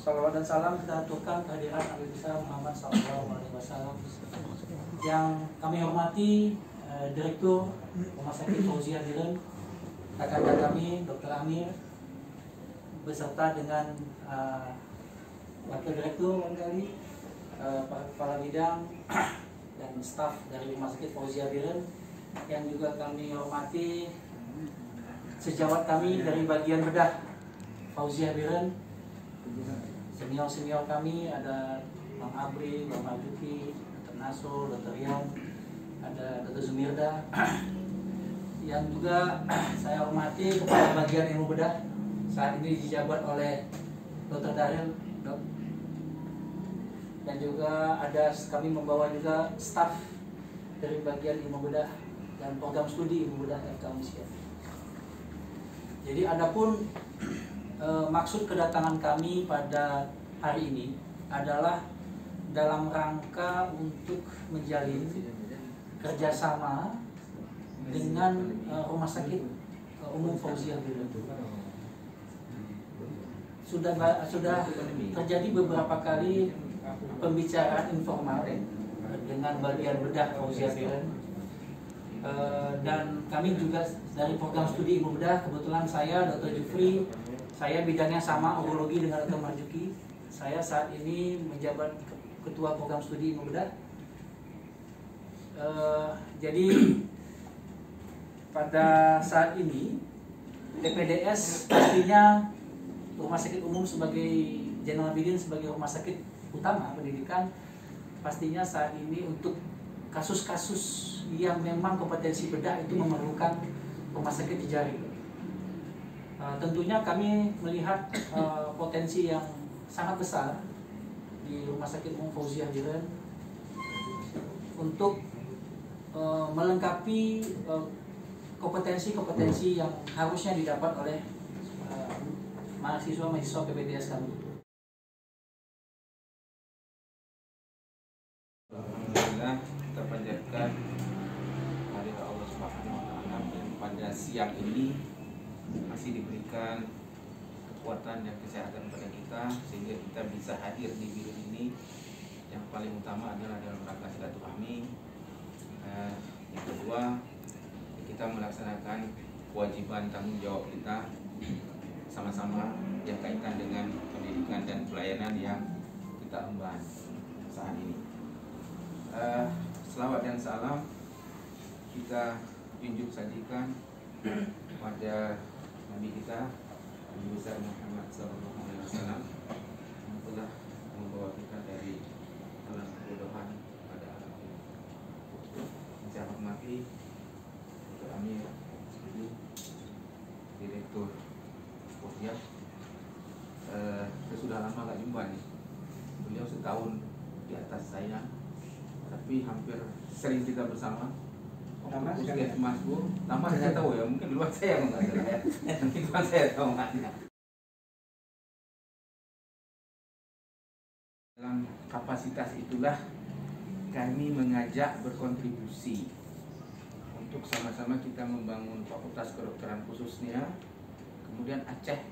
Salawat dan salam kita aturkan kehadiran Nabi besar Muhammad SAW. Yang kami hormati Direktur Rumah Sakit Fauziah Biren, rekan kami Dr. Amir, beserta dengan Wakil Direktur barangkali, para kepala bidang dan staf dari Rumah Sakit Fauziah Biren, yang juga kami hormati sejawat kami dari bagian bedah Fauziah Biren, senior kami ada Bang Abri, Bang Marjuki, Dr. Naso, Dr. Rian, ada Dr. Zumirda, yang juga saya hormati kepala bagian ilmu bedah saat ini dijabat oleh Dr. Daryl, dan juga ada kami membawa juga staf dari bagian ilmu bedah dan program studi ilmu bedah FK Unsir. Jadi adapun maksud kedatangan kami pada hari ini adalah dalam rangka untuk menjalin kerjasama dengan Rumah Sakit Umum Fauziah Biren. Sudah terjadi beberapa kali pembicaraan informal dengan bagian bedah Fauziah Biren. Dan kami juga dari program studi ilmu bedah, kebetulan saya Dr. Jufri, saya bidangnya sama urologi dengan Dr. Marjuki. Saya saat ini menjabat ketua program studi ilmu bedah. Jadi pada saat ini PPDS pastinya Rumah Sakit Umum sebagai Jenderal Bidin sebagai rumah sakit utama pendidikan, pastinya saat ini untuk kasus-kasus yang memang kompetensi bedah itu memerlukan rumah sakit di jari. Tentunya kami melihat potensi yang sangat besar di Rumah Sakit Umum Fauziah Biren untuk melengkapi kompetensi-kompetensi yang harusnya didapat oleh mahasiswa PPDS kami. Alhamdulillah, kita panjatkan hari Allah Subhanahu wa Ta'ala yang pada siang ini masih diberikan kekuatan dan kesehatan pada kita sehingga kita bisa hadir di bilik ini. Yang paling utama adalah dalam rangka silaturahmi. Yang kedua, kita melaksanakan kewajiban tanggung jawab kita sama-sama yang kaitan dengan pendidikan dan pelayanan yang kita emban saat ini. Selawat dan salam kita junjung sajikan pada Nabi kita Nabi besar Muhammad SAW yang telah membawa kita dari alam kebodohan pada alam ini. Saya hormati Dr. Amir, Direktur Fauziah. Saya sudah lama gak jumpa nih. Beliau setahun di atas saya, tapi hampir sering kita bersama. Puskesmasku, nama saya tahu ya, mungkin luar saya nggak ada ya. Nanti luar saya tahu nggak ada. Dalam kapasitas itulah kami mengajak berkontribusi untuk sama-sama kita membangun Fakultas Kedokteran khususnya, kemudian Aceh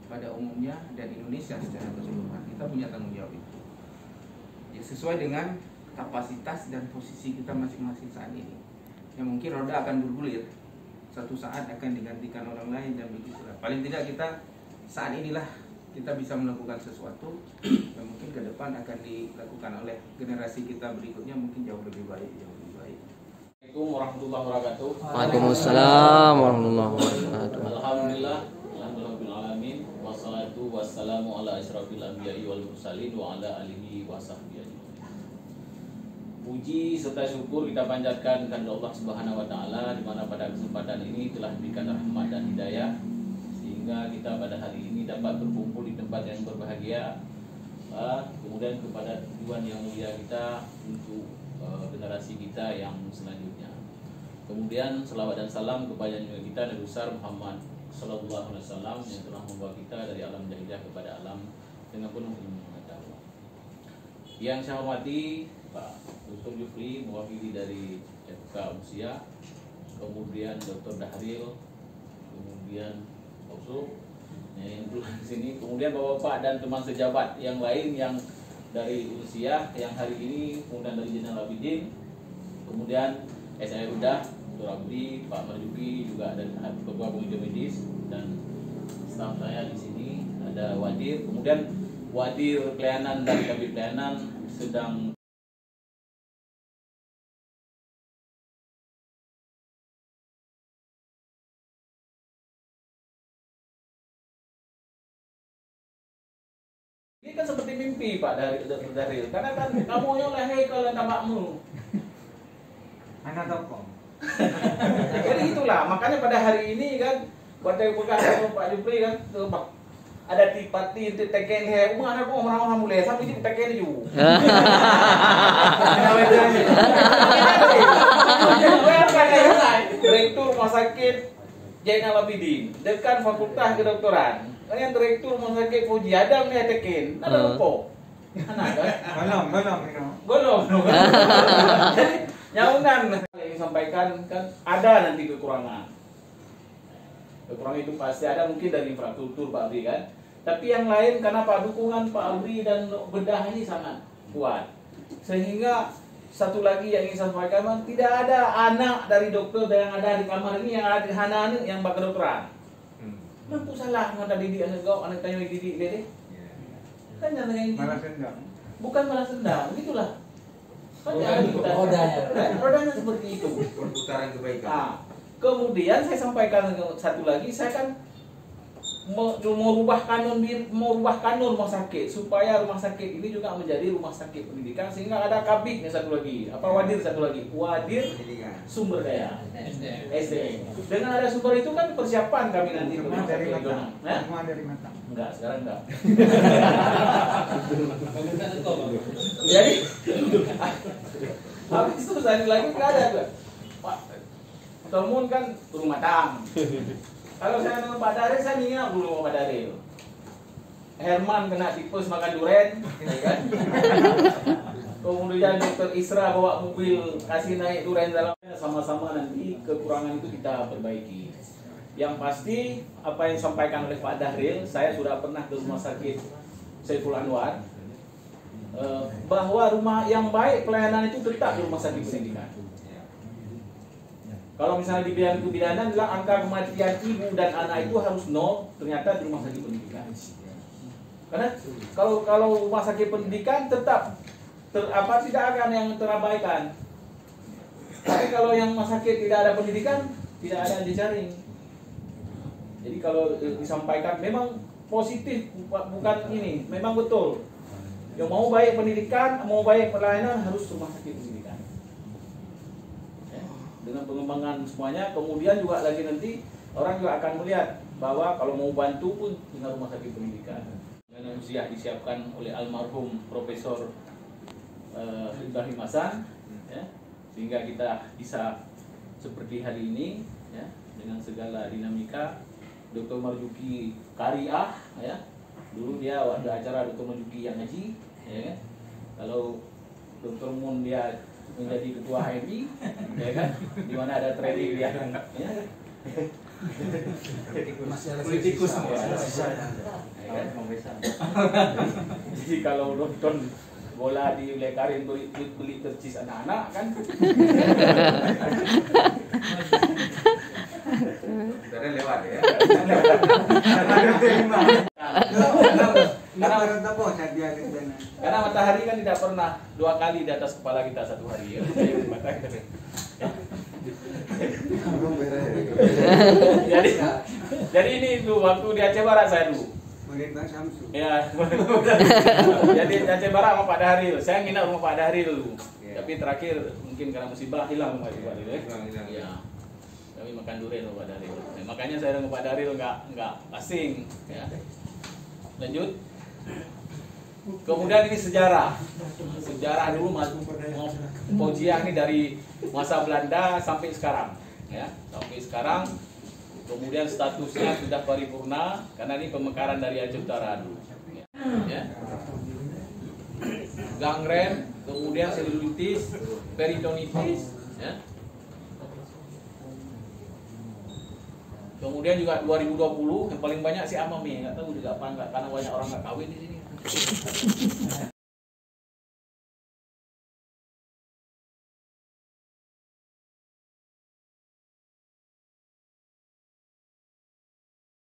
pada umumnya dan Indonesia secara keseluruhan. Kita punya tanggung jawab itu. Ya, sesuai dengan kapasitas dan posisi kita masing-masing saat ini. Yang mungkin roda akan bergulir, satu saat akan digantikan orang lain dan begitulah. Paling tidak kita saat inilah kita bisa melakukan sesuatu yang mungkin ke depan akan dilakukan oleh generasi kita berikutnya mungkin jauh lebih baik, Assalamualaikum warahmatullahi wabarakatuh. Waalaikumsalam warahmatullahi wabarakatuh. Alhamdulillah, alhamdulillahirabbil alamin, wassalatu wassalamu ala asyrafil anbiya'i wal mursalin wa ala alihi wasahbihi ajmain. Puji serta syukur kita panjatkan kepada Allah Subhanahu wa Ta'ala, di mana pada kesempatan ini telah diberikan rahmat dan hidayah sehingga kita pada hari ini dapat berkumpul di tempat yang berbahagia. Kemudian kepada tujuan yang mulia kita untuk generasi kita yang selanjutnya. Kemudian selawat dan salam kepada junjungan kita Nabi besar Muhammad sallallahu alaihi wasallam yang telah membawa kita dari alam jahiliyah kepada alam dengan penuh ilmu pengetahuan. Yang saya hormati Pak Dr. Jufri, mewakili dari FK Usia, kemudian Dr. Dahril, kemudian Oso, yang pulang ke sini. Kemudian bapak-bapak dan teman sejabat yang lain yang dari Unsiah yang hari ini, kemudian dari Zainal Abidin, kemudian saya udah Dr. Abdi, Pak Marjuki, juga dari Ketua Komite Medis, dan staf saya di sini ada Wadir, kemudian Wadir Pelayanan dari Kabit Pelayanan sedang ini kan seperti mimpi Pak dari karena kan kamu yang lahir kalau namamu. Anak toko. Jadi itulah makanya pada hari ini kan pada bukan Pak Jupri kan ada tipati teken he mana kok orang mulai sampai di teken ju. Direktur Rumah Sakit Zainal Abidin, dekan Fakultas Kedokteran. Kalian direktur Rumah Sakit Fauzi Adam nih teken. Ada lupa. Anak kan? Golong. Jadi nyaunan yang disampaikan kan ada nanti kekurangan. Kekurangan itu pasti ada, mungkin dari infrastruktur Pak Abri kan. Tapi yang lain karena Pak dukungan Pak Abri dan bedah ini sangat kuat. Sehingga satu lagi yang ingin saya sampaikan, tidak ada anak dari dokter yang ada di kamar ini yang ada di Hanan yang bak kedokteran. Mampu salah nggak didik anak kau, anak tanya didik deh. Kan yang ini bukan malah sendang, gitulah. Rodanya seperti itu. Perputaran kebaikan. Nah, kemudian saya sampaikan satu lagi, saya kan mau rubah kanon rumah sakit supaya rumah sakit ini juga menjadi rumah sakit pendidikan, sehingga ada kabitnya satu lagi, wadir satu lagi, wadir sumber daya SDM. Dengan ada sumber itu kan persiapan kami nanti untuk dari regional. Semua dari mata. Enggak, sekarang enggak. Jadi habis itu saya lagi enggak ada tuh. Pak Tolmun kan rumah tang. Kalau saya dengan Pak Daril, saya ingin dulu sama Pak Daril. Herman kena tipes makan duren, ya kan? Kemudian Dr. Isra bawa mobil kasih naik duren dalamnya, sama-sama nanti kekurangan itu kita perbaiki. Yang pasti apa yang disampaikan oleh Pak Dahril, saya sudah pernah ke rumah sakit Saiful Anwar, bahwa rumah yang baik pelayanan itu tetap di rumah sakit pendidikan. Kalau misalnya di bidang kebidanan adalah angka kematian ibu dan anak itu harus 0, ternyata di rumah sakit pendidikan. Karena kalau rumah sakit pendidikan tetap tidak akan yang terabaikan. Tapi kalau yang rumah sakit tidak ada pendidikan, tidak ada yang dijaring. Jadi kalau disampaikan memang positif, bukan ini, memang betul. Yang mau baik pendidikan, mau baik pelayanan harus rumah sakit pendidikan. Dengan pengembangan semuanya, kemudian juga lagi nanti orang juga akan melihat bahwa kalau mau bantu pun dengan rumah sakit pendidikan. Dengan usia disiapkan oleh almarhum Profesor Ibrahim Hasan, ya, sehingga kita bisa seperti hari ini, ya, dengan segala dinamika. Dr. Marjuki Kariah, ya, dulu dia waktu acara Dr. Marjuki yang ngaji, ya kan? Kalau Dr. Mun dia menjadi ketua HMI, ya kan? Di mana ada training dia, ya. Politikus semua, ya kan? Jadi kalau nonton bola di Lekarin beli tercis anak-anak kan? Sudah lewat ya. Karena matahari kan tidak pernah 2 kali di atas kepala kita satu hari, ya. Jadi ini dulu waktu di Aceh Barat saya dulu. Ya. Jadi di Aceh Barat sama Pak Dahril. Saya nginap rumah Pak Dahril dulu. Tapi terakhir mungkin karena musibah hilang rumah Pak Dahril. Ya. Kami makan durian sama Pak Dahril. Nah, makanya saya dengan Pak Dahril nggak asing. Ya. Lanjut. Kemudian ini sejarah dulu Fauziah ini dari masa Belanda sampai sekarang, ya, sampai sekarang. Kemudian statusnya sudah paripurna karena ini pemekaran dari Aceh Utara dulu, ya. Gangren, kemudian selulitis, peritonitis, ya. Kemudian juga 2020 yang paling banyak si Amami, nggak tahu juga apa nggak, karena banyak orang nggak kawin di sini.